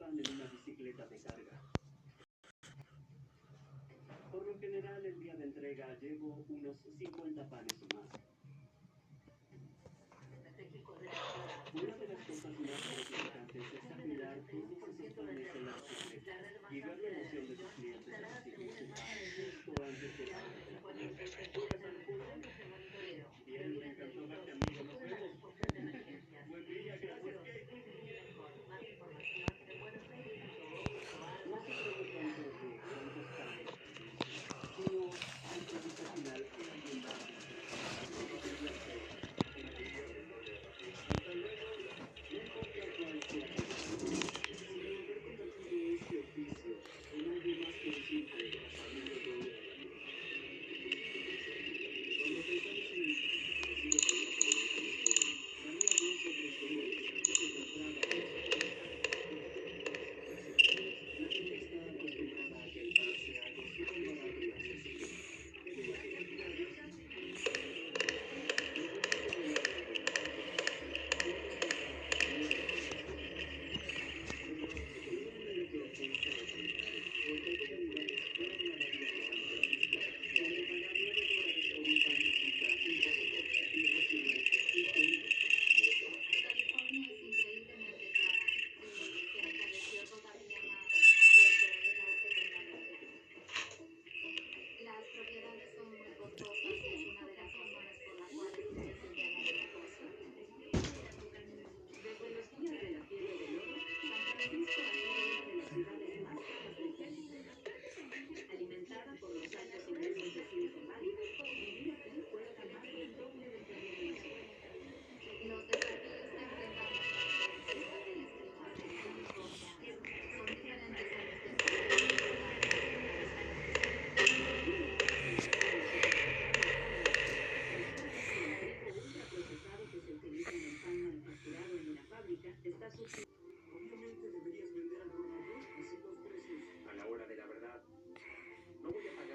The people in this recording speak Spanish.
participan en una bicicleta de carga. Por lo general, el día de entrega llevo unos 50 panes o más. Una de las cosas más gratificantes es admirar todos esos panes en la bicicleta y ver la emoción de tus clientes al